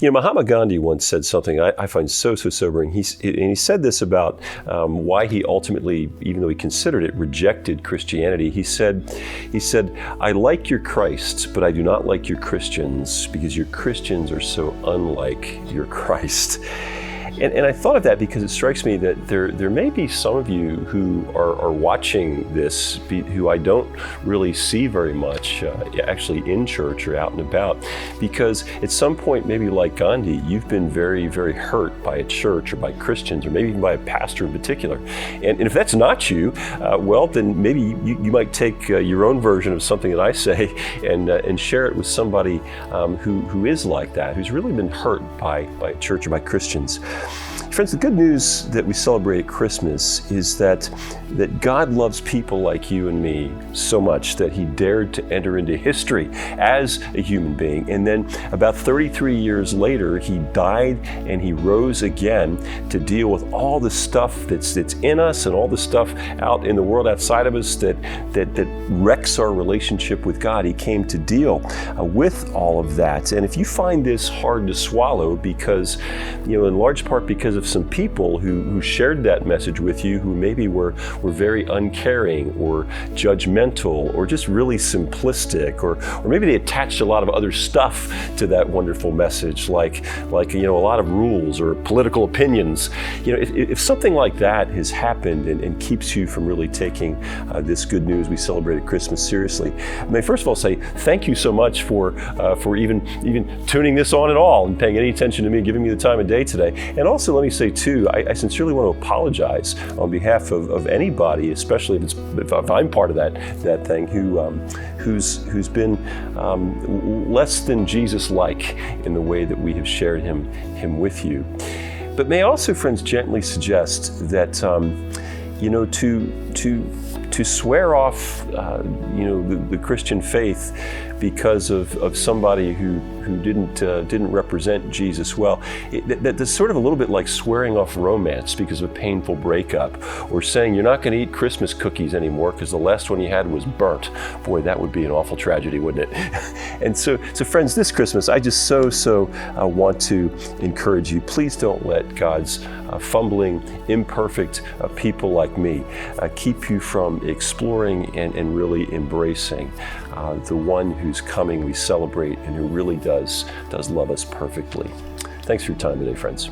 Mahatma Gandhi once said something I find so sobering. He said this about why he ultimately, even though he considered it, rejected Christianity. He said, "I like your Christ, but I do not like your Christians because your Christians are so unlike your Christ." And I thought of that because it strikes me that there may be some of you who are watching this who I don't really see very much actually in church or out and about, because at some point, maybe like Gandhi, you've been very, very hurt by a church or by Christians or maybe even by a pastor in particular. And if that's not you, well, then maybe you might take your own version of something that I say and share it with somebody who is like that, who's really been hurt by a church or by Christians. Friends, the good news that we celebrate at Christmas is that God loves people like you and me so much that he dared to enter into history as a human being. And then about 33 years later, he died and he rose again to deal with all the stuff that's in us and all the stuff out in the world outside of us that wrecks our relationship with God. He came to deal with all of that. And if you find this hard to swallow because, in large part because of some people who shared that message with you, who maybe were very uncaring or judgmental or just really simplistic, or maybe they attached a lot of other stuff to that wonderful message, like a lot of rules or political opinions. If something like that has happened and keeps you from really taking this good news we celebrate at Christmas seriously, I may first of all say thank you so much for even tuning this on at all and paying any attention to me, giving me the time of day today. And also let me say too, I sincerely want to apologize on behalf of anybody, especially if I'm part of that thing, who's been less than Jesus-like in the way that we have shared him with you. But may I also, friends, gently suggest that to swear off the Christian faith because of somebody who didn't represent Jesus well, that's sort of a little bit like swearing off romance because of a painful breakup, or saying you're not going to eat Christmas cookies anymore because the last one you had was burnt. Boy, that would be an awful tragedy, wouldn't it? And so friends, this Christmas, I just so want to encourage you. Please don't let God's fumbling, imperfect people like me keep you from exploring and really embracing the one whose coming we celebrate and who really does love us perfectly. Thanks for your time today, friends.